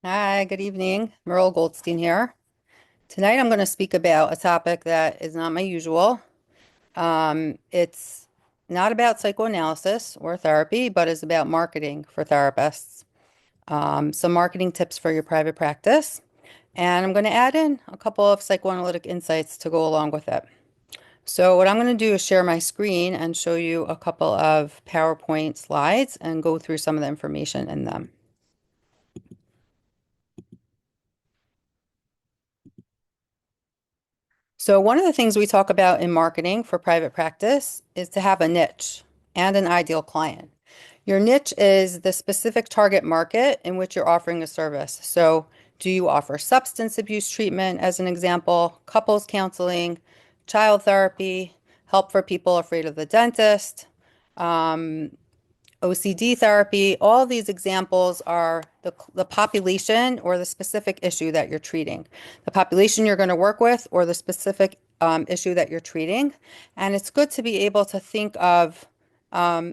Hi, good evening. Merle Goldstein here. Tonight I'm going to speak about a topic that is not my usual. It's not about psychoanalysis or therapy, but is about marketing for therapists. Some marketing tips for your private practice. And I'm going to add in a couple of psychoanalytic insights to go along with it. So what I'm going to do is share my screen and show you a couple of PowerPoint slides and go through some of the information in them. So one of the things we talk about in marketing for private practice is to have a niche and an ideal client. Your niche is the specific target market in which you're offering a service. So do you offer substance abuse treatment, as an example, couples counseling, child therapy, help for people afraid of the dentist, um, OCD therapy? All these examples are the population or the specific issue that you're treating, the population you're going to work with or the specific issue that you're treating. And it's good to be able to think of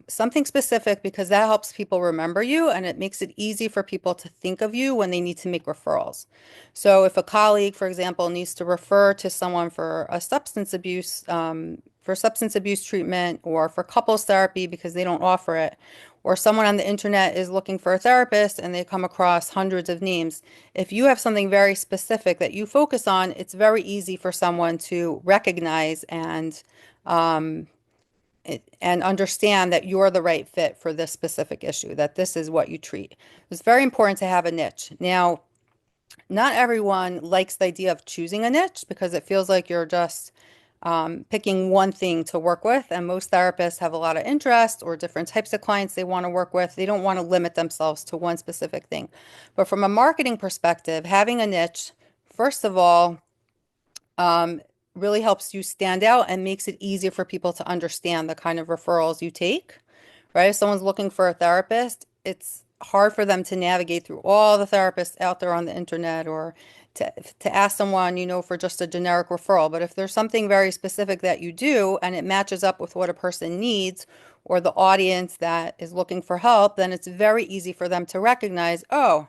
something specific because that helps people remember you and it makes it easy for people to think of you when they need to make referrals. So if a colleague, for example, needs to refer to someone for a substance abuse treatment or for couples therapy because they don't offer it, or someone on the internet is looking for a therapist and they come across hundreds of names. If you have something very specific that you focus on, it's very easy for someone to recognize um, and understand that you're the right fit for this specific issue, that this is what you treat. It's very important to have a niche. Now, not everyone likes the idea of choosing a niche because it feels like you're just picking one thing to work with. And most therapists have a lot of interest or different types of clients they want to work with. They don't want to limit themselves to one specific thing. But from a marketing perspective, having a niche, first of all, um, really helps you stand out and makes it easier for people to understand the kind of referrals you take, right? If someone's looking for a therapist, it's hard for them to navigate through all the therapists out there on the internet or to ask someone, for just a generic referral. But if there's something very specific that you do and it matches up with what a person needs or the audience that is looking for help, then it's very easy for them to recognize, oh,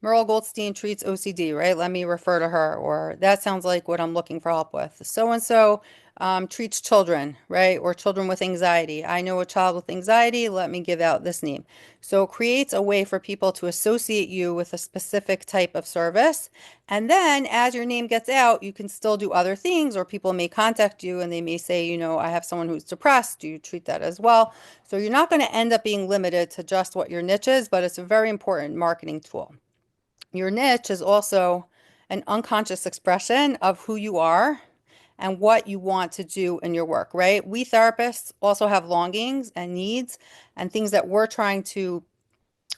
Merle Goldstein treats OCD, right? Let me refer to her. Or that sounds like what I'm looking for help with. So and so treats children, right? Or children with anxiety. I know a child with anxiety. Let me give out this name. So it creates a way for people to associate you with a specific type of service. And then as your name gets out, you can still do other things, or people may contact you and they may say, I have someone who's depressed. Do you treat that as well? So you're not going to end up being limited to just what your niche is, but it's a very important marketing tool. Your niche is also an unconscious expression of who you are and what you want to do in your work, right? We therapists also have longings and needs and things that we're trying to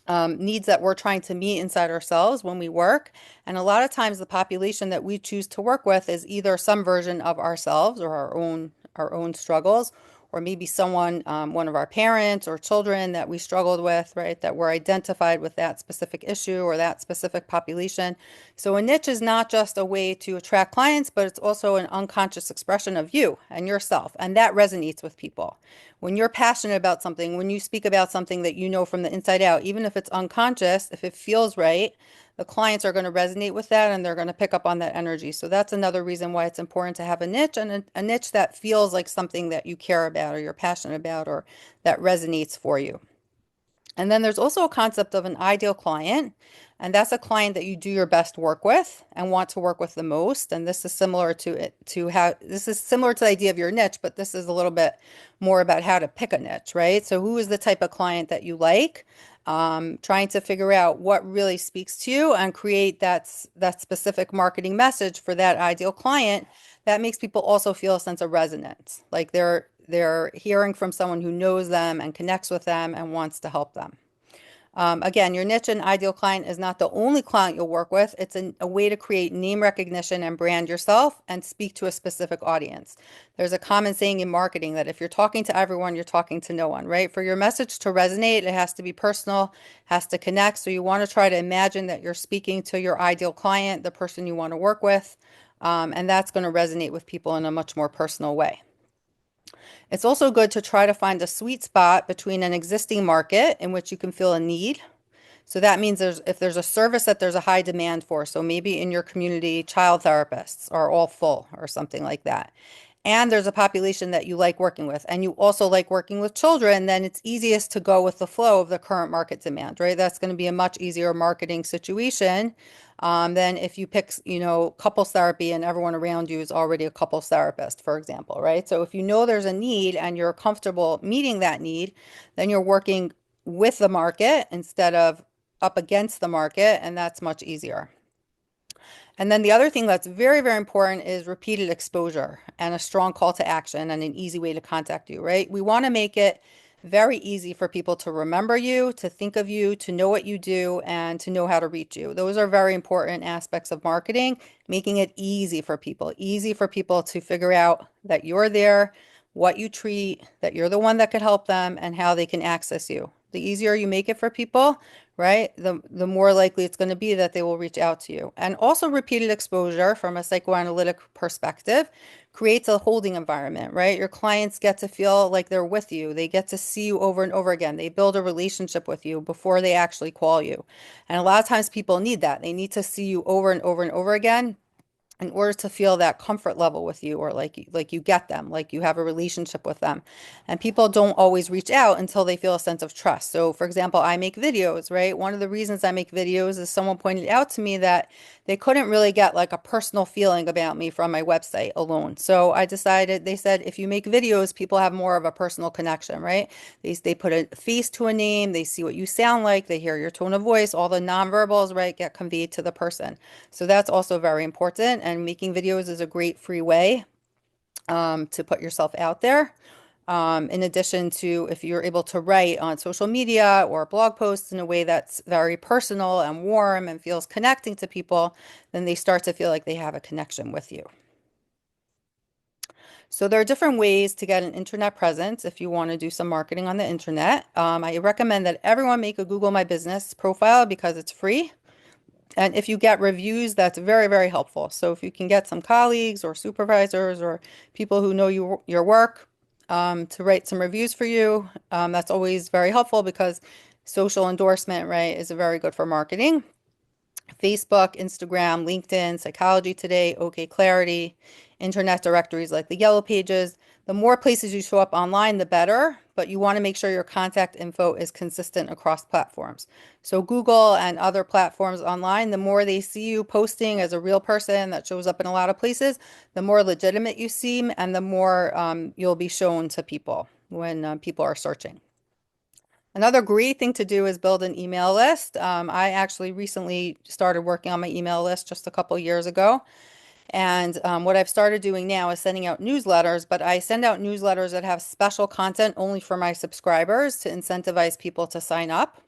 needs that we're trying to meet inside ourselves when we work. And a lot of times the population that we choose to work with is either some version of ourselves or our own struggles, or maybe someone, one of our parents or children that we struggled with, right? That were identified with that specific issue or that specific population. So a niche is not just a way to attract clients, but it's also an unconscious expression of you and yourself. And that resonates with people. When you're passionate about something, when you speak about something that you know from the inside out, even if it's unconscious, if it feels right, the clients are going to resonate with that and they're going to pick up on that energy. So that's another reason why it's important to have a niche, and a niche that feels like something that you care about or you're passionate about or that resonates for you. And then there's also a concept of an ideal client, and that's a client that you do your best work with and want to work with the most. And this is similar to the idea of your niche, but this is a little bit more about how to pick a niche, right? So who is the type of client that you like? Trying to figure out what really speaks to you and create that specific marketing message for that ideal client that makes people also feel a sense of resonance, like they're hearing from someone who knows them and connects with them and wants to help them. Again, your niche and ideal client is not the only client you'll work with. It's a way to create name recognition and brand yourself and speak to a specific audience. There's a common saying in marketing that if you're talking to everyone, you're talking to no one, right? For your message to resonate, it has to be personal, has to connect. So you want to try to imagine that you're speaking to your ideal client, the person you want to work with, and that's going to resonate with people in a much more personal way. It's also good to try to find a sweet spot between an existing market in which you can fill a need. So that means if there's a service that there's a high demand for, so maybe in your community, child therapists are all full or something like that. And there's a population that you like working with, and you also like working with children, then it's easiest to go with the flow of the current market demand, right? That's going to be a much easier marketing situation than if you pick, couples therapy and everyone around you is already a couples therapist, for example, right? So if you know there's a need and you're comfortable meeting that need, then you're working with the market instead of up against the market, and that's much easier. And then the other thing that's very, very important is repeated exposure and a strong call to action and an easy way to contact you, right? We want to make it very easy for people to remember you, to think of you, to know what you do, and to know how to reach you. Those are very important aspects of marketing, making it easy for people to figure out that you're there, what you treat, that you're the one that could help them, and how they can access you. The easier you make it for people, right? The more likely it's going to be that they will reach out to you. And also repeated exposure from a psychoanalytic perspective creates a holding environment, right? Your clients get to feel like they're with you. They get to see you over and over again. They build a relationship with you before they actually call you. And a lot of times people need that. They need to see you over and over and over again in order to feel that comfort level with you, or like you get them, like you have a relationship with them. And people don't always reach out until they feel a sense of trust. So for example, I make videos, right? One of the reasons I make videos is someone pointed out to me that they couldn't really get like a personal feeling about me from my website alone. So I decided, they said, if you make videos, people have more of a personal connection, right? They put a face to a name, they see what you sound like, they hear your tone of voice, all the nonverbals, right, get conveyed to the person. So that's also very important. And making videos is a great free way to put yourself out there. In addition to if you're able to write on social media or blog posts in a way that's very personal and warm and feels connecting to people, then they start to feel like they have a connection with you. So there are different ways to get an internet presence if you want to do some marketing on the internet. I recommend that everyone make a Google My Business profile because it's free. And if you get reviews, that's very, very helpful. So if you can get some colleagues or supervisors or people who know your work to write some reviews for you, that's always very helpful because social endorsement, right, is very good for marketing. Facebook, Instagram, LinkedIn, Psychology Today, OK Clarity, internet directories like the Yellow Pages. The more places you show up online, the better, but you want to make sure your contact info is consistent across platforms. So Google and other platforms online, the more they see you posting as a real person that shows up in a lot of places, the more legitimate you seem and the more you'll be shown to people when people are searching. Another great thing to do is build an email list. I actually recently started working on my email list just a couple years ago. And what I've started doing now is sending out newsletters, but I send out newsletters that have special content only for my subscribers to incentivize people to sign up.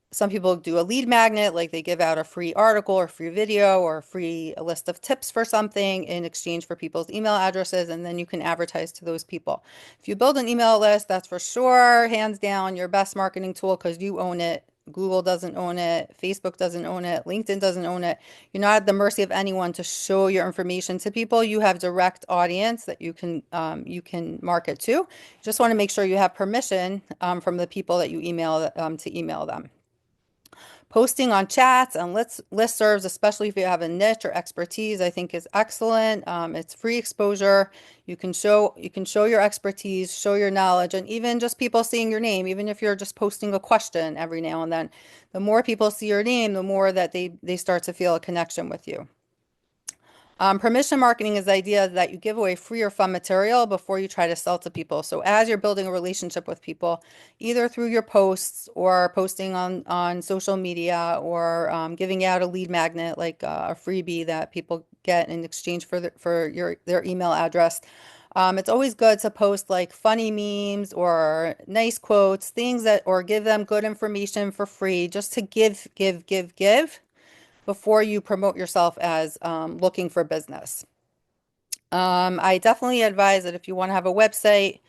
Some people do a lead magnet, like they give out a free article or free video or a list of tips for something in exchange for people's email addresses, and then you can advertise to those people. If you build an email list, that's for sure, hands down, your best marketing tool because you own it. Google doesn't own it. Facebook doesn't own it. LinkedIn doesn't own it. You're not at the mercy of anyone to show your information to people. You have direct audience that you can market to. You just want to make sure you have permission from the people that you email to email them. Posting on chats and listservs, especially if you have a niche or expertise, I think is excellent. It's free exposure. You can show your expertise, show your knowledge, and even just people seeing your name, even if you're just posting a question every now and then, the more people see your name, the more that they start to feel a connection with you. Permission marketing is the idea that you give away free or fun material before you try to sell to people. So as you're building a relationship with people, either through your posts or posting on social media or giving out a lead magnet like a freebie that people get in exchange for their email address. It's always good to post like funny memes or nice quotes, or give them good information for free just to give before you promote yourself as looking for business. I definitely advise that if you want to have a website,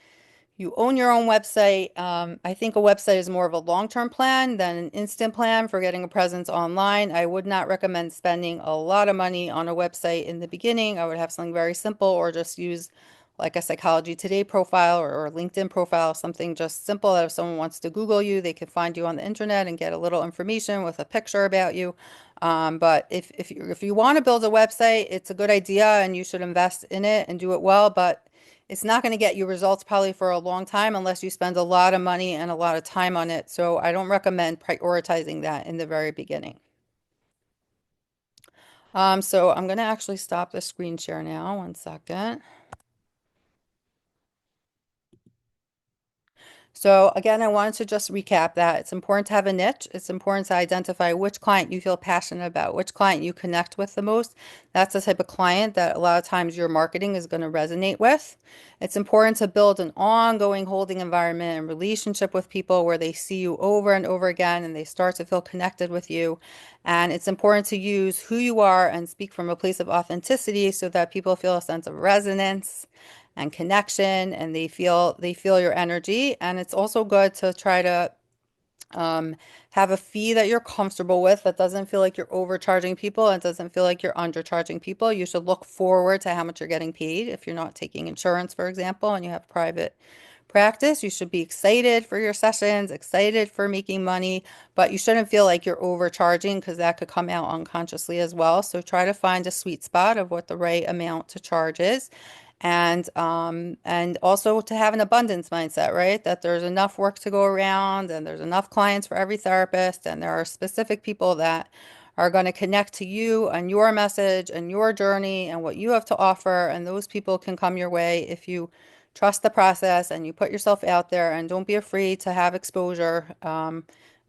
you own your own website. I think a website is more of a long-term plan than an instant plan for getting a presence online. I would not recommend spending a lot of money on a website in the beginning. I would have something very simple or just use like a Psychology Today profile or LinkedIn profile, something just simple that if someone wants to Google you, they can find you on the internet and get a little information with a picture about you. But if you want to build a website, it's a good idea and you should invest in it and do it well, but it's not going to get you results probably for a long time unless you spend a lot of money and a lot of time on it. So I don't recommend prioritizing that in the very beginning. So I'm going to actually stop the screen share now. One second. So again, I wanted to just recap that it's important to have a niche. It's important to identify which client you feel passionate about, which client you connect with the most. That's the type of client that a lot of times your marketing is going to resonate with. It's important to build an ongoing holding environment and relationship with people where they see you over and over again and they start to feel connected with you. And it's important to use who you are and speak from a place of authenticity so that people feel a sense of resonance and connection and they feel your energy. And it's also good to try to um, have a fee that you're comfortable with that doesn't feel like you're overcharging people and doesn't feel like you're undercharging people. You should look forward to how much you're getting paid. If you're not taking insurance, for example, and you have private practice, you should be excited for your sessions, excited for making money, but you shouldn't feel like you're overcharging because that could come out unconsciously as well. So try to find a sweet spot of what the right amount to charge is. And also to have an abundance mindset, right? That there's enough work to go around and there's enough clients for every therapist, and there are specific people that are going to connect to you and your message and your journey and what you have to offer. And those people can come your way if you trust the process and you put yourself out there and don't be afraid to have exposure.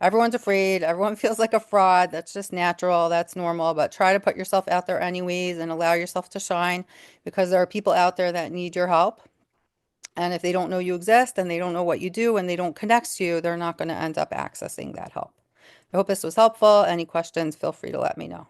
Everyone's afraid. Everyone feels like a fraud. That's just natural. That's normal. But try to put yourself out there anyways and allow yourself to shine because there are people out there that need your help. And if they don't know you exist and they don't know what you do and they don't connect to you, they're not going to end up accessing that help. I hope this was helpful. Any questions, feel free to let me know.